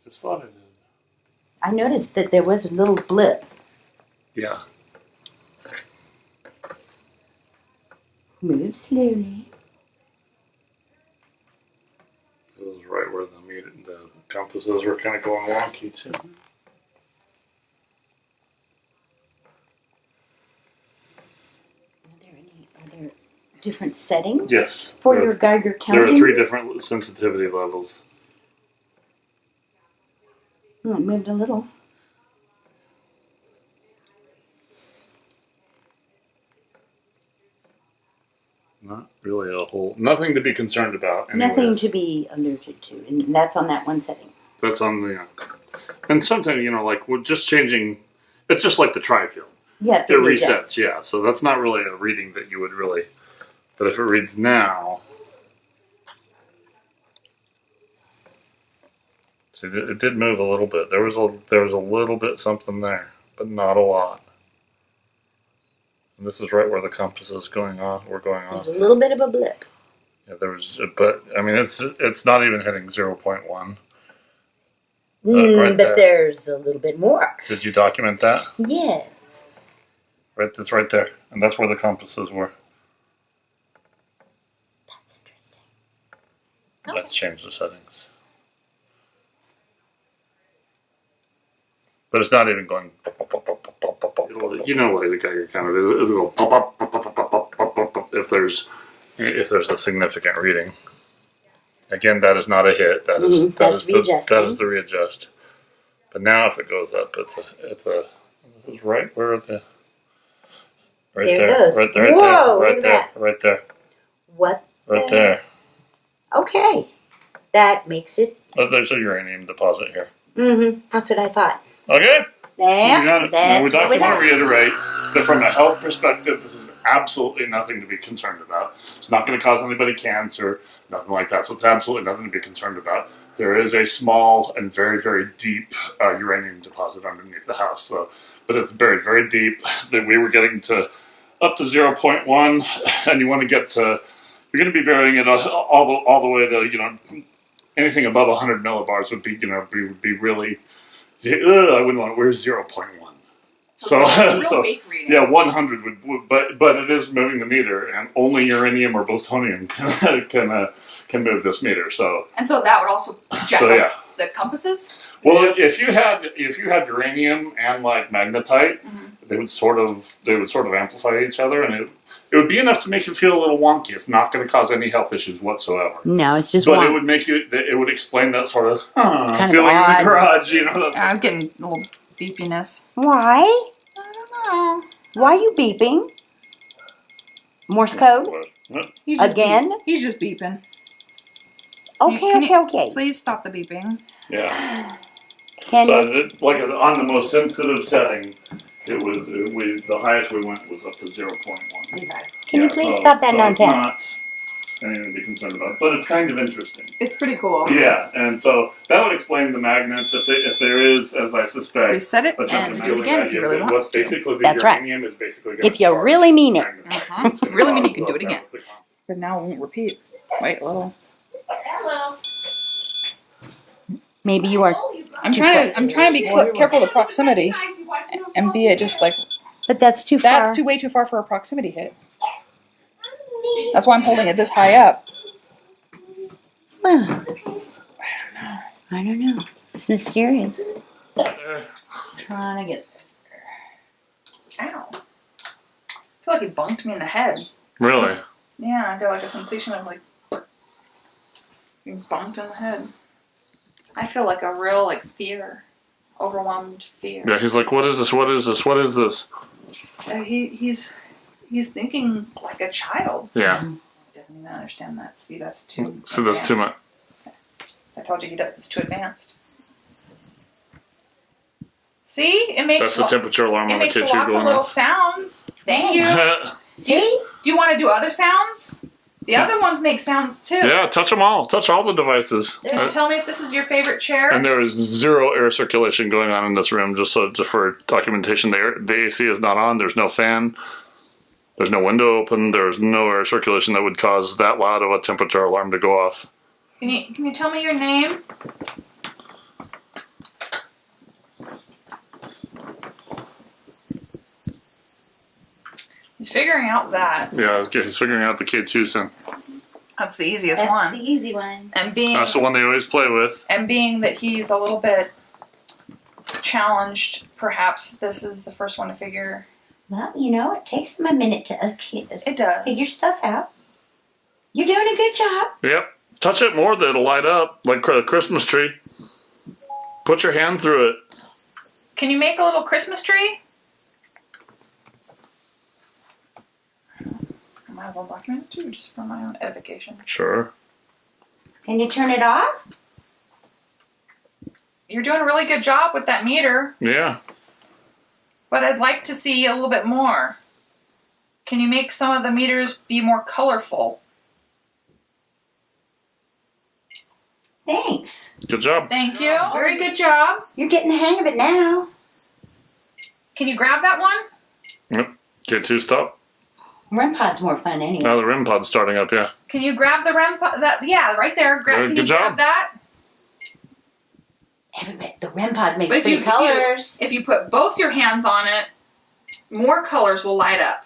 just thought I did. I noticed that there was a little blip. Yeah. Move slowly. This is right where the compasses were kind of going wonky too. Are there different settings? Yes. For your Geiger counting? There are 3 different sensitivity levels. Oh, it moved a little. Not really a whole... Nothing to be concerned about. Anyways. Nothing to be allergic to. And that's on that one setting. That's on the... and sometimes, like, we're just changing... It's just like the tri-field. Yeah, it resets, yeah. So that's not really a reading that you would really... But if it reads now... See, it did move a little bit. There was a little bit something there, but not a lot. And this is right where the compasses were going off. There's a little bit of a blip. Yeah, there was, but I mean, it's not even hitting 0.1. Right but there's a little bit more. Did you document that? Yes. Right, it's right there, and that's where the compasses were. That's interesting. Let's change the settings. But it's not even going. You know what the Geiger counter is. It'll go pop, pop, pop, pop, pop, pop, pop, pop, if there's a significant reading. Again, that is not a hit. That is the readjust. But now, if it goes up, it's a. This is right where the. Right there. It goes. Right there. Whoa! Right there. Right there. What? Right there. Okay, that makes it. Oh, there's a uranium deposit here. That's what I thought. Okay. Yeah. We got it. Now, we're not going to reiterate that from a health perspective, this is absolutely nothing to be concerned about. It's not going to cause anybody cancer, nothing like that. So it's absolutely nothing to be concerned about. There is a small and very, very deep uranium deposit underneath the house. So, but it's very, very deep. That we were getting to up to 0.1, and you want to get to. You're going to be burying it all the way to anything above 100 millibars would be really. I wouldn't want to wear 0.1. So yeah, 100 would, but it is moving the meter, and only uranium or plutonium can move this meter. So that would also jack up the compasses. Well, if you had uranium and like magnetite, they would sort of amplify each other, and it would be enough to make you feel a little wonky. It's not going to cause any health issues whatsoever. No, it's just. But it would make you. It would explain that sort of feeling in the garage. I'm getting a little beepiness. Why? I don't know. Why are you beeping? Morse code? Again? He's just beeping. Okay. Please stop the beeping. Yeah. On the most sensitive setting, the highest we went was up to 0.1. Okay. Can you please stop that nonsense? It's not anything to be concerned about, but it's kind of interesting. It's pretty cool. Yeah, and so that would explain the magnets. If there is, as I suspect, reset it and do it again if you really want to. That's right. Is basically if you really mean it. If you really mean it, you can do it again. But now it won't repeat. Wait a little. Hello. Maybe you are. I'm trying to be careful of the proximity, and be it just like. But that's too far. That's way too far for a proximity hit. That's why I'm holding it this high up. Well, I don't know. It's mysterious. Trying to get there. Ow! I feel like it bunked me in the head. Really? Yeah, I feel like a sensation of like being bunked in the head. I feel like a real fear, overwhelmed fear. Yeah, he's like, "What is this? What is this? What is this?" He's thinking like a child. Yeah. He doesn't even understand that. See, that's too. So that's too much. I told you it's too advanced. See, it makes. That's the temperature alarm on the kitchen going off. It makes lots of little sounds. Thank you. See? Do you want to do other sounds? The other ones make sounds too. Yeah, touch them all. Touch all the devices. Tell me if this is your favorite chair. And there is zero air circulation going on in this room, just for documentation. The AC is not on. There's no fan. There's no window open. There's no air circulation that would cause that loud of a temperature alarm to go off. Can you tell me your name? figuring out that. Yeah, he's figuring out the K2 sim. That's the easiest That's one. the easy one. And being That's the one they always play with. and being that he's a little bit challenged, perhaps this is the first one to figure. Well, you know, it takes them a minute to It does. figure stuff out. You're doing a good job. Yep. Touch it more, that'll light up like a Christmas tree. Put your hand through it. Can you make a little Christmas tree? Am I well documented too, just for my own edification? Sure. Can you turn it off? You're doing a really good job with that meter, Yeah. but I'd like to see a little bit more. Can you make some of the meters be more colorful? Thanks. Good job. Thank you. Very good job. You're getting the hang of it now. Can you grab that one? Yep. K2 stop. REM Pod's more fun anyway. Now the REM pod's starting up, yeah. Can you grab the REM pod? That, yeah, right there. Can Good you grab job. that? Everybody, the REM Pod makes But pretty colors. If you put both your hands on it, more colors will light up.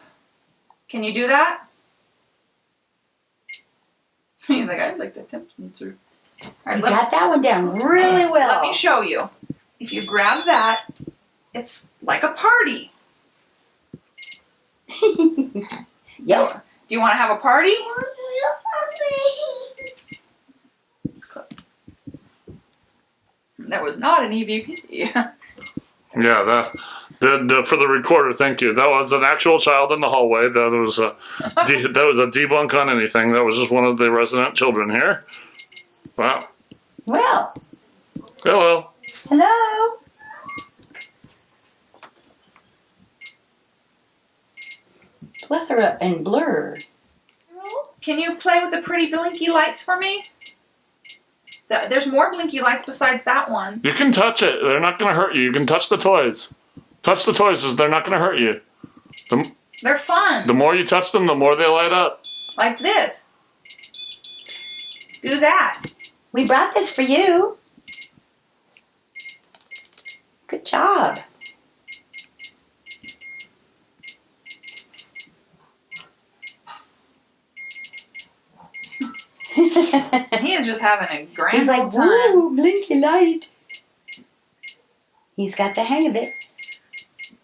Can you do that? He's like, I'd like the temp sensor. All right, You got that one down really well. Let me show you. If you grab that, it's like a party. Yep. Do you want to have a party? That was not an EVP. Yeah, for the recorder, thank you. That was an actual child in the hallway. That was a debunk on anything. That was just one of the resident children here. Wow. Well, Hello. hello. Plethora and blur. Can you play with the pretty blinky lights for me? There's more blinky lights besides that one. You can touch it. They're not going to hurt you. You can touch the toys. Touch the toys. They're not going to hurt you. They're fun. The more you touch them, the more they light up. Like this. Do that. We brought this for you. Good job. He is just having a grand He's like, old time. woo, blinky light. He's got the hang of it.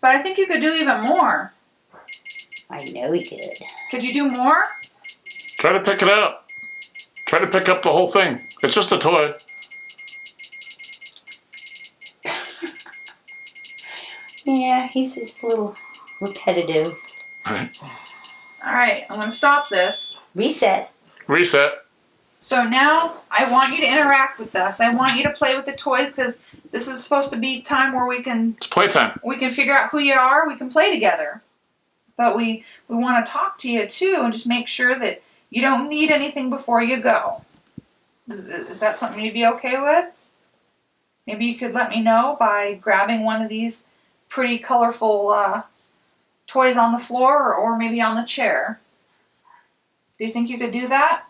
But I think you could do even more. I know he could. Could you do more? Try to pick it up. Try to pick up the whole thing. It's just a toy. Yeah, he's just a little repetitive. All right. All right, I'm going to stop this. Reset. Reset. So now I want you to interact with us. I want you to play with the toys because this is supposed to be time where we can It's playtime. figure out who you are. We can play together. But we want to talk to you too and just make sure that you don't need anything before you go. Is that something you'd be okay with? Maybe you could let me know by grabbing one of these pretty colorful toys on the floor or maybe on the chair. Do you think you could do that?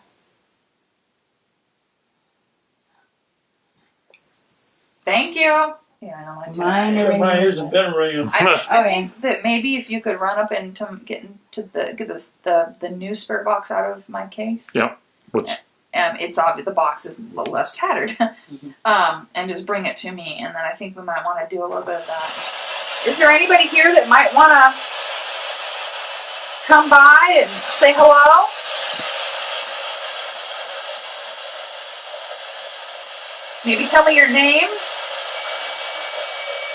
Thank you. Yeah, I know mine too. Mine are Mine ringing. is a bell ringing. I think that maybe if you could run up and get the new spirit box out of my case. Yep. Which, It's obvious the box is a little less tattered. And just bring it to me, and then I think we might want to do a little bit of that. Is there anybody here that might want to come by and say hello? Maybe tell me your name.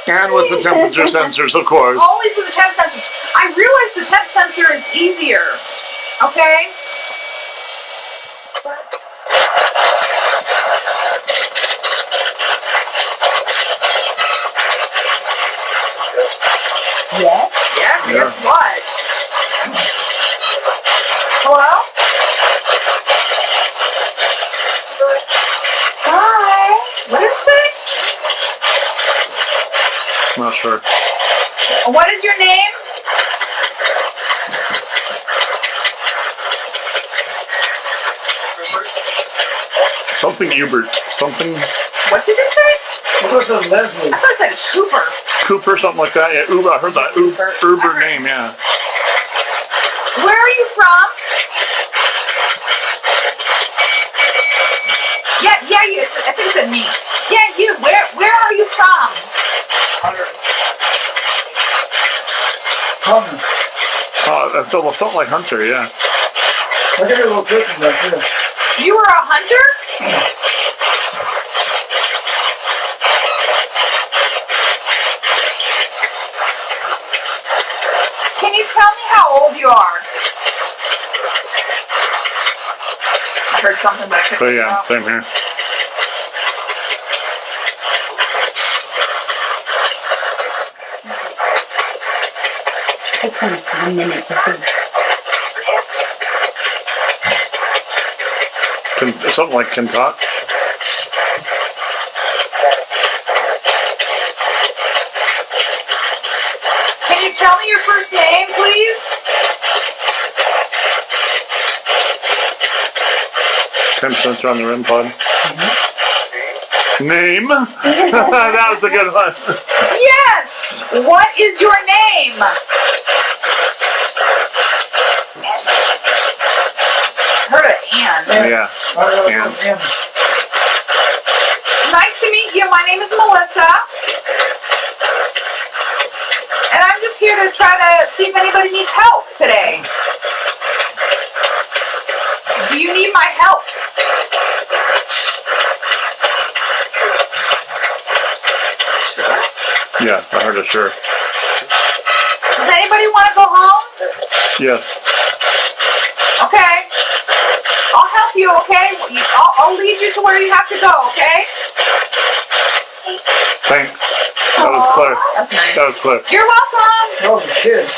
and with the temperature sensors, of course. Always with the temp sensor. I realize the temp sensor is easier. Okay? Yes. Yes, Yeah. yes, what? Hello? Hi. What did it say? Not sure. What is your name? Something Hubert. Something What did it say? What was it, Leslie? I thought it said Cooper. Cooper, something like that. Yeah, Uber. I heard that Uber Alright. name. Yeah. Where are you from? Yeah, I think it said me. Yeah, you. Where are you from? Hunter. Oh, that's almost something like Hunter, yeah. I got a little different back here. You were a hunter? Can you tell me how old you are? I heard something, but I couldn't But figure yeah, out. same here. Takes them 1 minute to think. Something like can talk. Can you tell me your first name, please? 10% on the REM pod. Name? That was a good one. Yes! What is your name? Heard an and. Yeah. And Nice to meet you. My name is Melissa. And I'm just here to try to see if anybody needs help today. Do you need my help? Sure. Yeah, I heard it, sure. Does anybody want to go home? Yes. Okay. I'll help you, okay? I'll lead you to where you have to go, okay? Thanks. That was clear. That's nice. That was clear. You're welcome. that was a kid.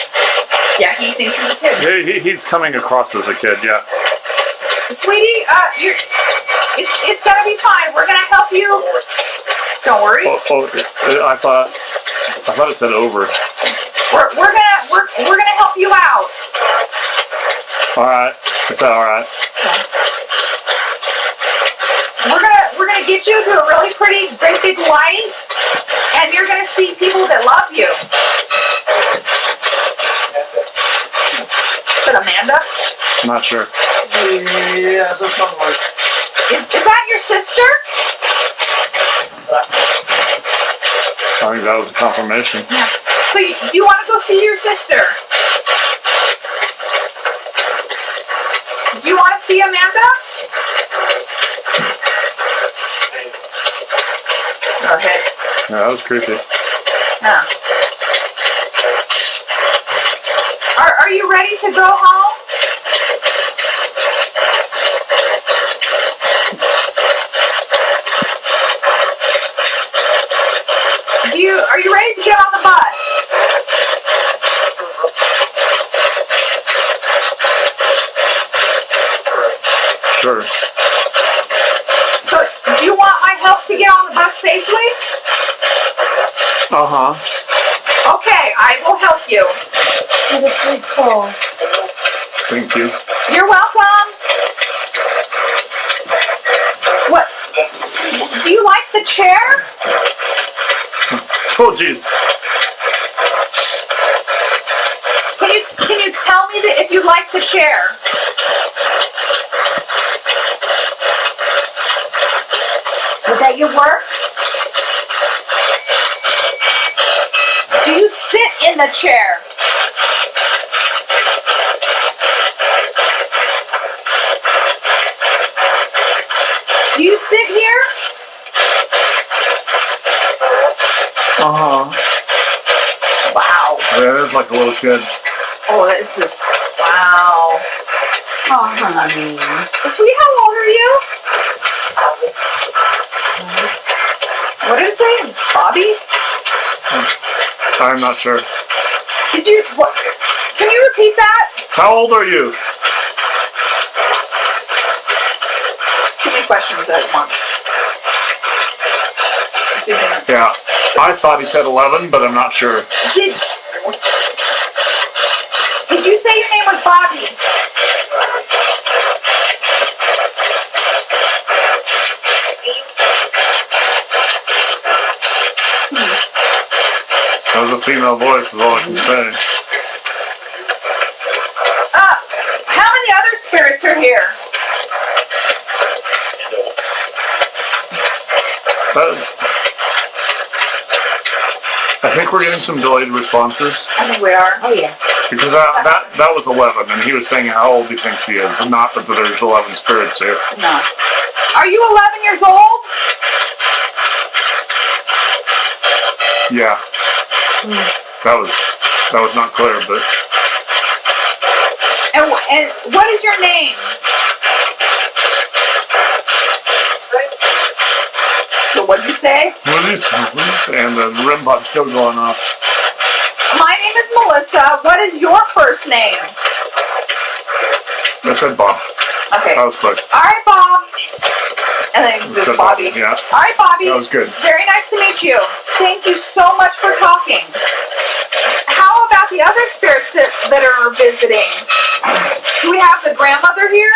Yeah, he thinks he's a kid. He's coming across as a kid, yeah. Sweetie, it's gonna be fine. We're gonna help you. Don't worry. I thought it said over. We're gonna help you out. Alright. Is that alright? We're gonna get you to a really pretty, great big light, and you're gonna see people that love you. Is it Amanda? I'm not sure. Yeah, so something like Is that your sister? I think that was a confirmation. Yeah. So do you want to go see your sister? Do you want to see Amanda? Okay. Yeah, that was creepy. Yeah. Are you ready to go home? Are you ready to get on the bus? Sure. So, do you want my help to get on the bus safely? Uh-huh. Okay, I will help you. What a sweet soul. Thank you. You're welcome. What? Do you like the chair? Oh, jeez. Can you tell me if you like the chair? Was that your work? Do you sit in the chair? Do you sit here? Uh-huh. Wow. Yeah, it is like a little kid. Oh, that's just, wow. Oh, honey. Sweetie, how old are you? What did it say? Bobby? I'm not sure. Did you, what? Can you repeat that? How old are you? Too many questions at once. Yeah. I thought he said 11, but I'm not sure. Did you say your name was Bobby? That was a female voice is all I can say. spirits are here? I think we're getting some delayed responses. I think we are. Oh yeah. Because that was 11, and he was saying how old he thinks he is, and not that there's 11 spirits here. No. Are you 11 years old? Yeah. That was not clear, but And what is your name? What'd you say? and the REM pod's still going off. My name is Melissa. What is your first name? I said Bob. Okay. That was quick. All right, Bob. And then this Said Bobby. Yeah. All right, Bobby. That was good. Very nice to meet you. Thank you so much for talking. How about the other spirits that are visiting? Do we have the grandmother here?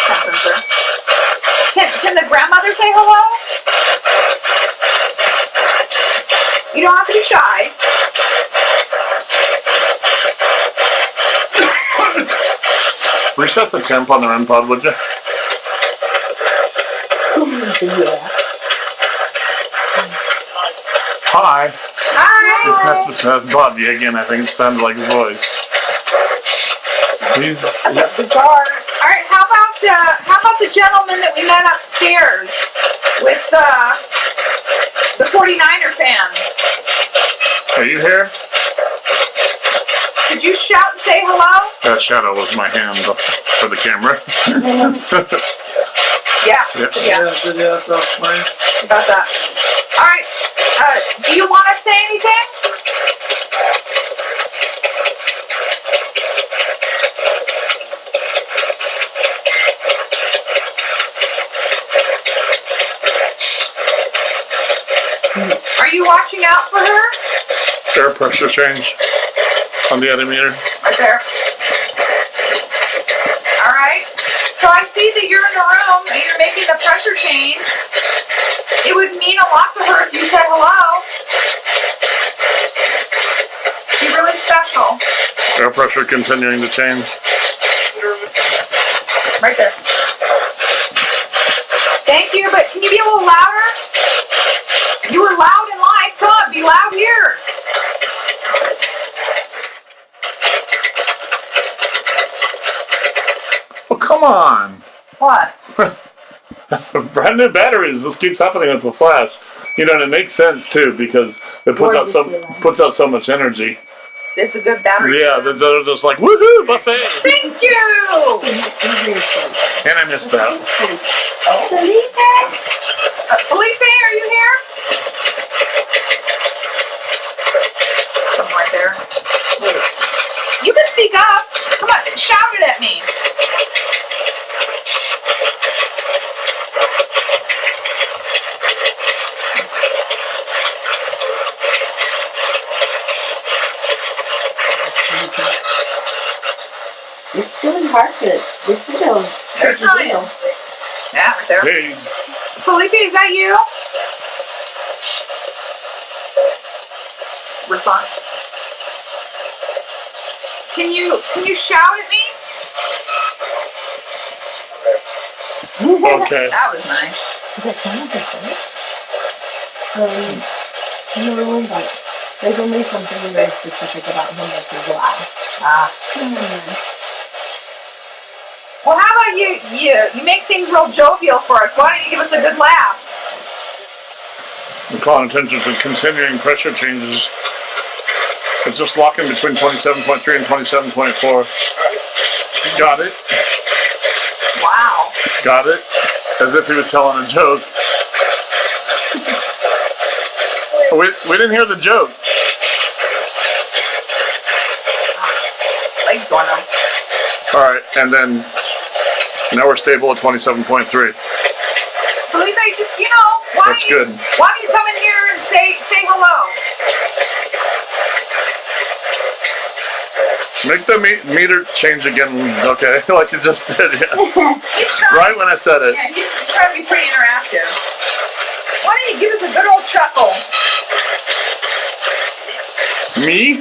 Can't censor. Can the grandmother say hello? You don't have to be shy. Reset the temp on the REM pod, would you? So, yeah. Hi. Hi. That's Bobby again. I think it sounded like his voice. He's That's bizarre. All right. How about the gentleman that we met upstairs with the 49er fan? Are you here? Could you shout and say hello? That shadow was my hand for the camera. Yeah. Yeah, so fine. About that. All right. Do you want to say anything? Are you watching out for her? Air pressure change on the altimeter. Right there. All right. So I see that you're in the room and you're making the pressure change. It would mean a lot to her if you said hello. Be really special. Air pressure continuing to change. Right there. Thank you, but can you be a little louder? You were loud in life. Come on, be loud here. Oh, come on. What? Brand new batteries. This keeps happening with the flash. You know, and it makes sense too because it puts out so much energy. It's a good battery. Yeah, they're just like woohoo buffet. Thank you. And I missed that. Felipe, are you here? Something right there. Wait. You can speak up. Come on, shout it at me. It's really hard to. It's you know. They're trying. Yeah, right there. Hey, Felipe, is that you? Response. Can you shout at me? okay. That was nice. That sounded good. No, like there's only something very specific about him that's his laugh. Well, how about you make things real jovial for us? Why don't you give us a good laugh? I'm calling attention to continuing pressure changes. It's just locking between 27.3 and 27.4. Got it. Wow. Got it. As if he was telling a joke. We didn't hear the joke. Legs going on. Alright, and then now we're stable at 27.3. Felipe, just, why That's don't you good. come in here and say hello? Make the meter change again, okay? Like you just did, yeah. He's trying. Right when I said it. Yeah, he's trying to be pretty interactive. Why don't you give us a good old chuckle? Me?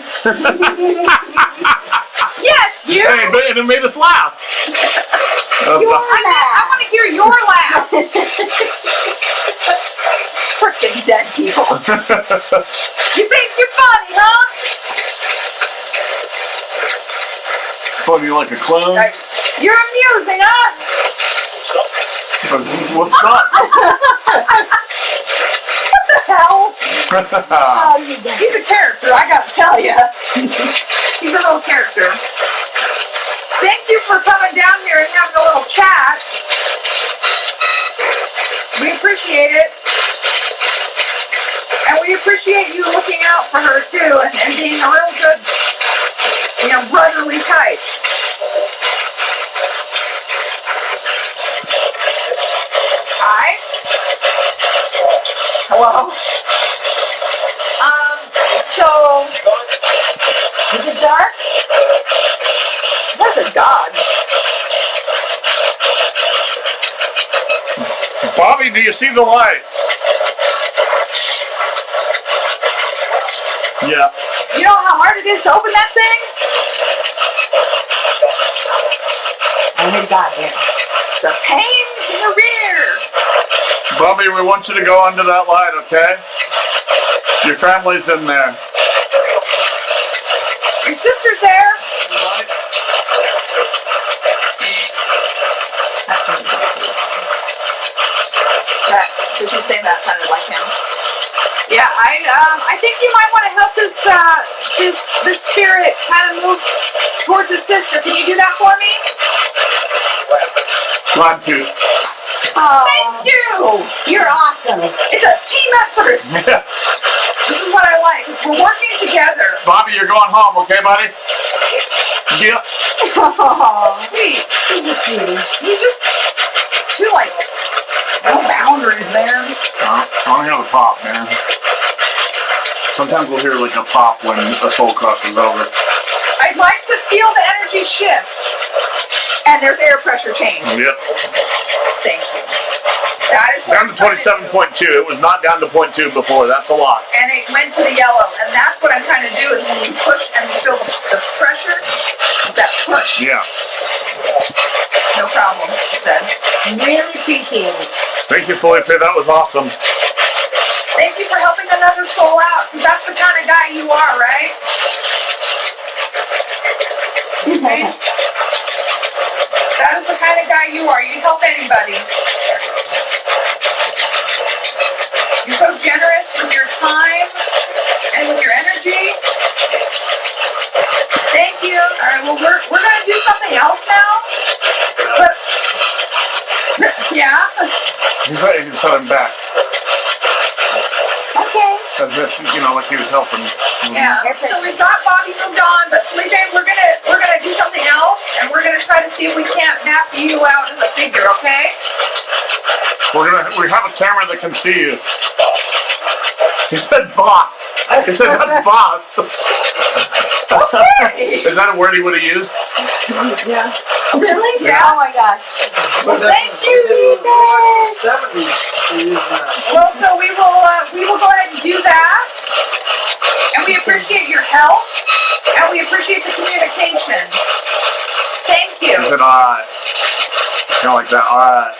Yes, you. Hey, but it made us laugh. I want to hear your laugh. Frickin' dead people. You think you're funny, huh? Funny like a clown. You're amusing, huh? What's up? What the hell? He's a character, I gotta tell you. He's a real character. Thank you for coming down here and having a little chat. We appreciate it. And we appreciate you looking out for her too and being a real good, brotherly type. Hi. Hello. So, is it dark? That's a dog. Bobby, do you see the light? Yeah. You know how hard it is to open that thing? Oh, goddamn. It's a pain in the rear. Bobby, we want you to go under that light, okay? Your family's in there. Your sister's there. So she's saying that sounded like him. Yeah, I think you might want to help this spirit kind of move towards his sister. Can you do that for me? Glad to. Thank you. You're awesome. It's a team effort. This is what I like. Is we're working together. Bobby, you're going home, okay, buddy? Yeah. Oh, Sweet. he's a sweetie. He's just too no boundaries, man. I don't hear the pop, man. Sometimes we'll hear like a pop when a soul crosses over. I'd like to feel the energy shift. And there's air pressure change. Yep. Thank you. That is Down to 27.2. It was not down to 0.2 before. That's a lot. And it went to the yellow. And that's what I'm trying to do is when we push and we feel the pressure, it's that push. Yeah. No problem, it said. Really appreciate it. Thank you, Felipe. That was awesome. Thank you for helping another soul out, because that's the kind of guy you are, right? Okay. That is the kind of guy you are. You help anybody. You're so generous with your time and with your energy. Thank you. All right, well, we're going to do something else now. But, yeah. He's ready to set him back. Okay. As if, like he was helping. Yeah. So we've got Bobby moved on, but Felipe, we're gonna do something else, and we're gonna try to see if we can't map you out as a figure, okay? We have a camera that can see you. He said boss. He said that's boss. Okay. Is that a word he would have used? Yeah. Really? Yeah. Oh my gosh. Well, thank you, Ethan. 70s. Well, so we will go ahead and do that, and we appreciate your help, and we appreciate the communication. Thank you. He said, alright. Kind of like that, alright.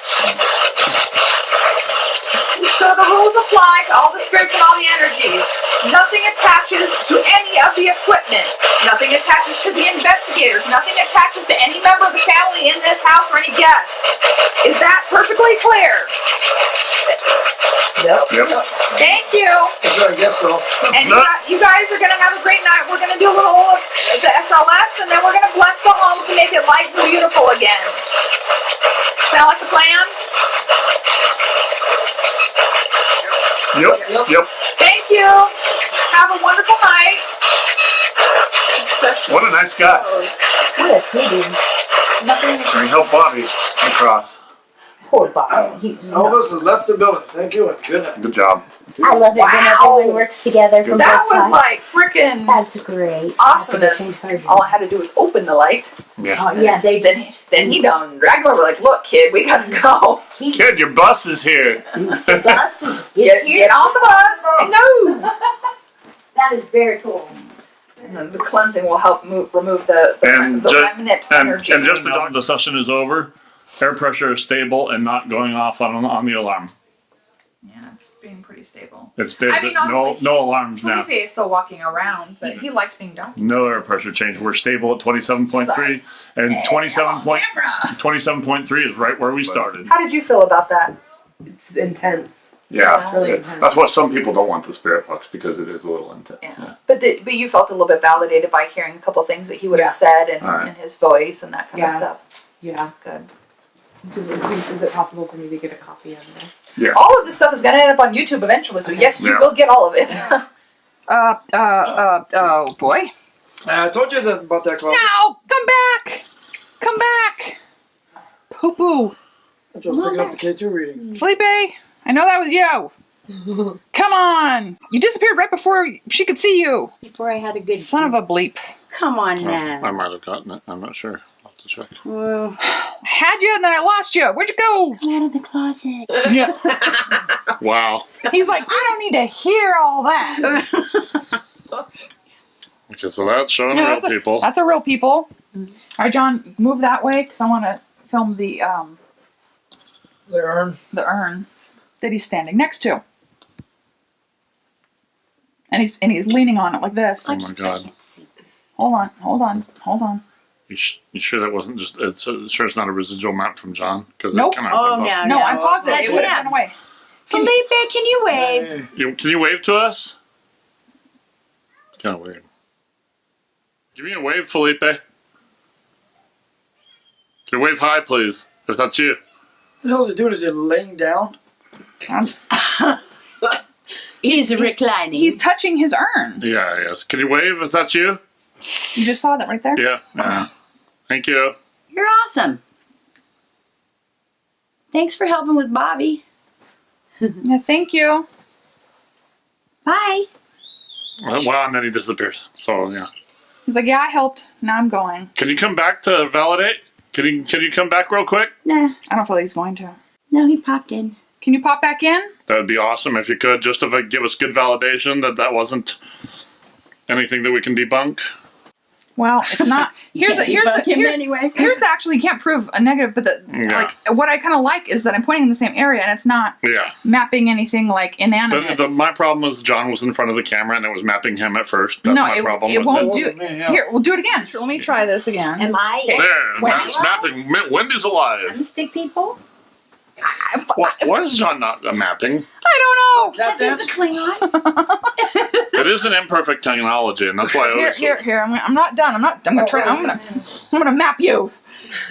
So the rules apply to all the spirits and all the energies. Nothing attaches to any of the equipment. Nothing attaches to the investigators. Nothing attaches to any member of the family in this house or any guest. Is that perfectly clear? Yep. Thank you. I guess so. And you guys are going to have a great night. We're going to do a little of the SLS, and then we're going to bless the home to make it light and beautiful again. Sound like a plan? Yep. Thank you. Have a wonderful night. What a nice guy. What a sweetie. Nothing. And he helped Bobby across. Poor Bobby. Elvis has left the building. Thank you and good night. Good job. I love it when everyone works together from That both was sides. like freaking That's great. awesomeness. All I had to do was open the light. Yeah. Oh yeah, they Then he done dragged me over like, look, kid, we gotta go. Kid, your bus is here. The bus is Get on the bus and go. That is very cool. And then the cleansing will help remove the remnant energy. And just the session is over, air pressure is stable and not going off on the alarm. Yeah, it's being pretty stable. It's stable. I mean, honestly, no alarms now. Felipe is still walking around, but he likes being donkey. No air pressure change. We're stable at 27.3, and 27.3 is right where we started. How did you feel about that? It's intense. Yeah, It's really intense. that's why some people don't want the spirit box, because it is a little intense. Yeah. But you felt a little bit validated by hearing a couple things that he would have said in his voice and that kind of stuff. Yeah. Good. Is it possible for me to get a copy of it? Yeah. All of this stuff is going to end up on YouTube eventually, so yes, you will get all of it. Oh boy. I told you about that, Claudia. No! Come back! Come back! Poo-poo. I was picking up the K2 reading. Felipe, I know that was you. Come on! You disappeared right before she could see you. Before I had a good... Son of a bleep. Come on now. I might have gotten it. I'm not sure. I'll have to check. Well, I had you and then I lost you. Where'd you go? come out of the closet. Yeah. Wow. He's like, I don't need to hear all that. Okay, so that's showing No, real people. That's a real people. All right, John, move that way because I want to film the urn that he's standing next to. And he's leaning on it like this. Oh my God. Hold on. You sure that wasn't just? Sure, it's not a residual map from John? Because Nope. Oh, no. No, I'm positive That's it would have him. gone away. Felipe, can you wave? Can you wave to us? It's kind of weird. Give me a wave, Felipe. Can you wave hi, please? If that's you. What the hell is he doing? Is he laying down? He's reclining. He's touching his urn. Yeah, yes. Can you wave if that's you? You just saw that right there? Yeah. Thank you. You're awesome. Thanks for helping with Bobby. Yeah, thank you. Bye. Well, and then he disappears. So, yeah. He's like, yeah, I helped. Now I'm going. Can you come back to validate? Can you come back real quick? Nah. I don't feel like he's going to. No, he popped in. Can you pop back in? That would be awesome if you could, just to give us good validation that wasn't anything that we can debunk. Well, it's not. Here's the actually, you can't prove a negative, but what I kind of like is that I'm pointing in the same area and it's not mapping anything like inanimate. My problem was John was in front of the camera and it was mapping him at first. That's my problem. It won't do. Yeah. Here, we'll do it again. Let me try this again. Am I? There, Wendy's it's mapping. Wendy's alive. Stick people? Why is John not mapping? I don't know. Because he's a Klingon. It is an imperfect technology, and that's why I always... Here. I'm not done. I'm gonna map you.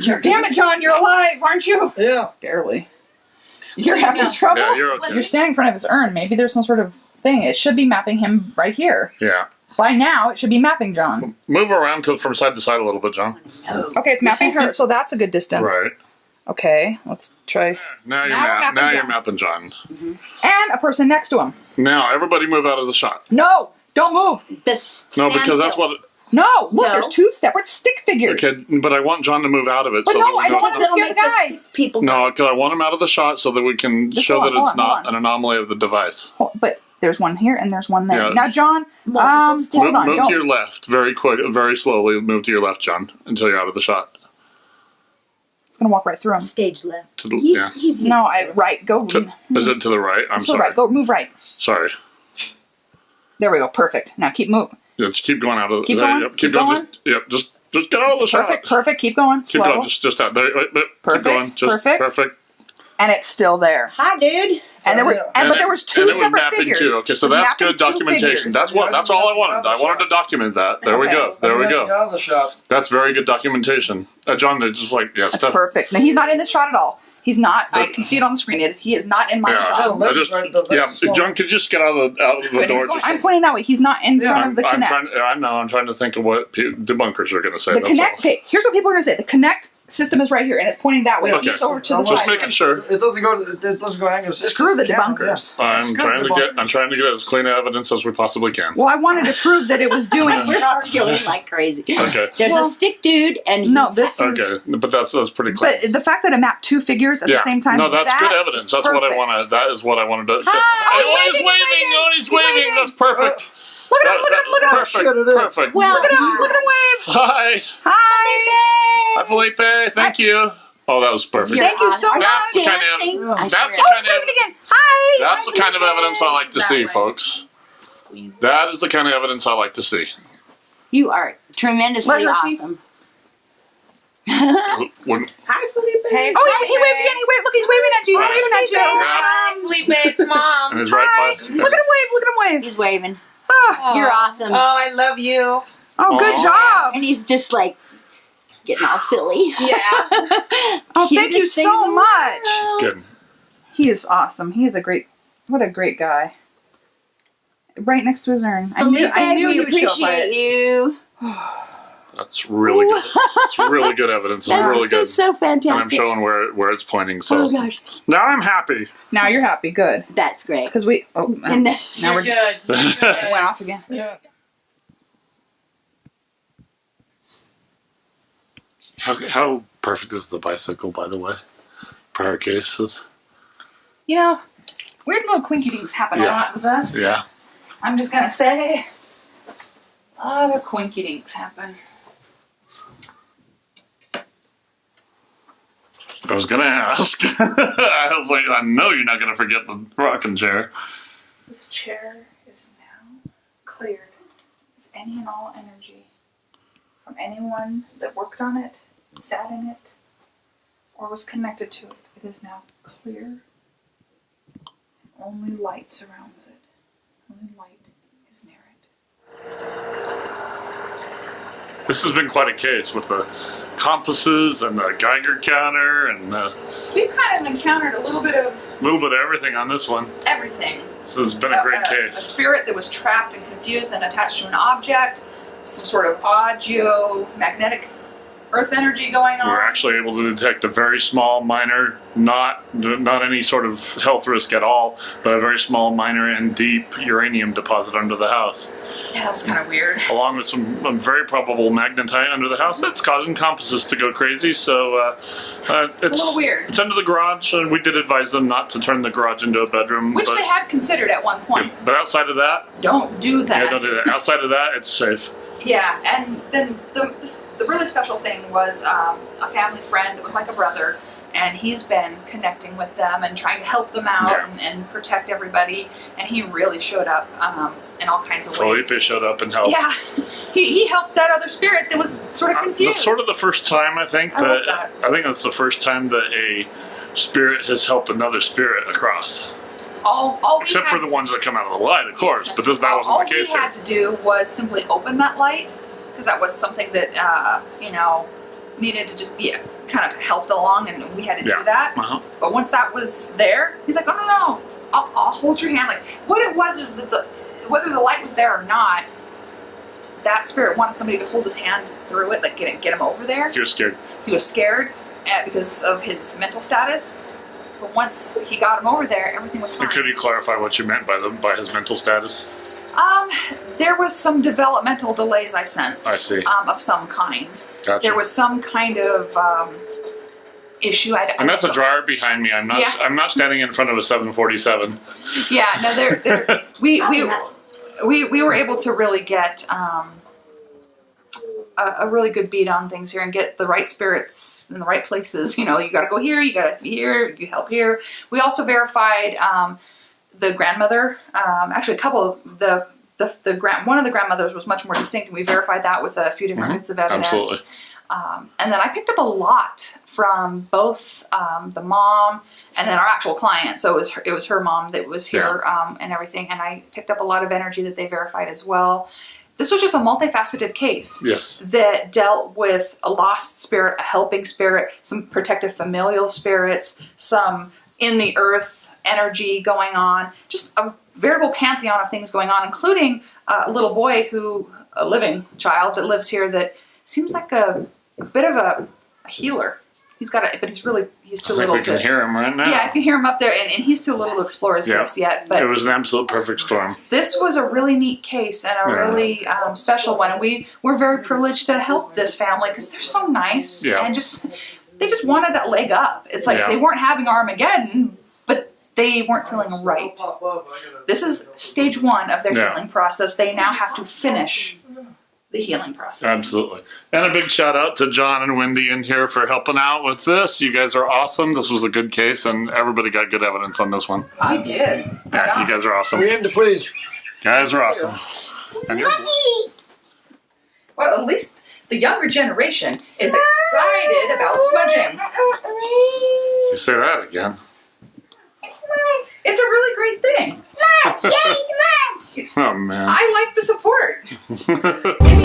Damn it, John, you're alive, aren't you? Yeah. Barely. You're having trouble? Yeah, you're okay. You're standing in front of his urn. Maybe there's some sort of thing. It should be mapping him right here. Yeah. By now, it should be mapping John. Move around from side to side a little bit, John. Okay, it's mapping her, so that's a good distance. Right. Okay, let's try. Now you're mapping John. Mm-hmm. And a person next to him. Now, everybody move out of the shot. No, don't move. No, because that's what... No, look, there's two separate stick figures. Okay, but I want John to move out of it. But no, I don't want to scare the guy. People. No, because I want him out of the shot so that we can show that it's not an anomaly of the device. But there's one here and there's one there. Yeah. Now, John, hold on. Move to your left, very quick, very slowly. Move to your left, John, until you're out of the shot. It's gonna walk right through him. Stage left. To the, He's right. Go. Is it to the right? I'm sorry. Right. Go move right. Sorry. There we go. Perfect. Now keep moving. Yeah, just keep going out of. Keep going. Yep, keep going. Just get out of the shot. Perfect. Keep going. Keep going. Just out there. Perfect. Keep going. Just perfect. And it's still there. Hi, dude. And there was two separate figures. Too. Okay, so that's good documentation. That's all I wanted. I wanted to document that. There we go. There we go. Out of the shop. That's very good documentation. John, they're just like That's perfect. Now he's not in the shot at all. He's not. I can see it on the screen. He is not in my shot. John, could you just get out of the door? I'm pointing that way. He's not in front of the Connect. I know. I'm trying to think of what debunkers are going to say. The Connect. Okay, here's what people are going to say. The Connect system is right here, and it's pointing that way. Okay. It's over to the Just side. making sure. It doesn't go angle. Screw the debunkers. I'm trying to get as clean evidence as we possibly can. Well, I wanted to prove that it was doing. We're arguing like crazy. Okay. There's a stick dude, and but that's pretty clear. But the fact that it mapped two figures at the same time. No, that's good evidence. That's what I wanted. That is what I wanted to. Hi, he's waving. That's perfect. Look at him, look at him, look at him. Perfect, Shit, it is. perfect. Well, Look at him wave. Hi. Hi. Hi, Felipe. Thank you. Oh, that was perfect. You're Thank you so awesome. much. That's the kind of- Dancing. I that's swear. the Oh, he's waving again. Hi. That's the kind of evidence I like to see, folks. That is the kind of evidence I like to see. You are tremendously Let her see. awesome. When, Hi, Felipe. Hey, oh, he waved again. He waved. Look, he's waving at you. He's waving at you. Hi, Felipe, it's Mom. and his right Hi. by, Look at him wave. Look at him wave. He's waving. Ah. You're awesome. Oh, I love you. Oh, good Aw. job. And he's just like getting all silly. Yeah. Oh, thank you Cutest thing in so the much. it's good. He is awesome. He is a great, what a great guy. Right next to his urn. Felipe, I knew we he would show up by appreciate it. you. That's really good. It's really good evidence. It's That's, really good. that's so fantastic. And I'm showing where it's pointing. So Oh gosh, now I'm happy. Now you're happy. Good. that's great. Because we, And then, now we're good. it went off again. Yeah. How perfect is the bicycle, by the way? Prior cases. You know, weird little quinky dinks happen a Yeah. lot with us. Yeah. I'm just gonna say, a lot of quinky dinks happen. I was gonna ask. I was like, I know you're not gonna forget the rocking chair. This chair is now cleared of any and all energy from anyone that worked on it, sat in it, or was connected to it. It is now clear. Only light surrounds it. Only light is near it. This has been quite a case with the compasses and the Geiger counter and a We've kind of encountered a little bit of little bit of everything on this one. everything. This has been a great A case. spirit that was trapped and confused and attached to an object, some sort of odd geomagnetic earth energy going on. We're actually able to detect a very small, minor, not any sort of health risk at all, but a very small, minor, and deep uranium deposit under the house, Yeah, that was kind of weird. along with some very probable magnetite under the house that's causing compasses to go crazy. So It's a little weird. It's under the garage, and we did advise them not to turn the garage into a bedroom. Which but, they had considered at one point. but outside of that, Don't do that. yeah, don't do that. Outside of that, it's safe. Yeah, and then the really special thing was a family friend that was like a brother, and he's been connecting with them and trying to help them out Yeah. and protect everybody, and he really showed up in all kinds of ways. Felipe showed up and helped. Yeah, he helped that other spirit that was sort of confused. That's sort of the first time I think I love that. I think that's the first time that a spirit has helped another spirit across. all we Except had for the to- ones that come out of the light, of course. But that all wasn't the we case here. had to do was simply open that light, because that was something that needed to just be kind of helped along, and we had to Yeah. do that. Uh-huh. But once that was there, he's like, "Oh no, I'll hold your hand." Like what it was is that whether the light was there or not, that spirit wanted somebody to hold his hand through it, like get him over there. He was scared. He was scared because of his mental status. But once he got him over there, everything was fine. And could you clarify what you meant by his mental status? There was some developmental delays I sensed. I see. Of some kind. Gotcha. There was some kind of issue. And that's a dryer behind me. I'm not. Yeah. I'm not standing in front of a 747. Yeah, no, we were able to really get a really good beat on things here and get the right spirits in the right places. You know, you got to go here, you got to be here, you help here. We also verified the grandmother. Actually, a couple of one of the grandmothers was much more distinct, and we verified that with a few different bits of evidence. Absolutely. And then I picked up a lot from both the mom and then our actual client. So it was her mom that was here and everything. And I picked up a lot of energy that they verified as well. This was just a multifaceted case. Yes. That dealt with a lost spirit, a helping spirit, some protective familial spirits, some in the earth energy going on, just a veritable pantheon of things going on, including a little boy a living child that lives here that seems like a bit of a healer. But he's too little we can hear him right now. Yeah, I can hear him up there, and he's too little to explore his gifts yet. But it was an absolute perfect storm. this was a really neat case and a really special one, and we're very privileged to help this family because they're so nice and they just wanted that leg up. It's like they weren't having Armageddon, but they weren't feeling right. This is stage 1 of their Yeah. healing process. They now have to finish the healing process. Absolutely. And a big shout out to John and Wendy in here for helping out with this. You guys are awesome. This was a good case, and everybody got good evidence on this one. I did. Yeah, you guys are awesome. We aim to please. Guys are awesome. And you're Well, at least the younger generation is excited about smudging. You say that again. It's a really great thing. Oh man. I like the support. Maybe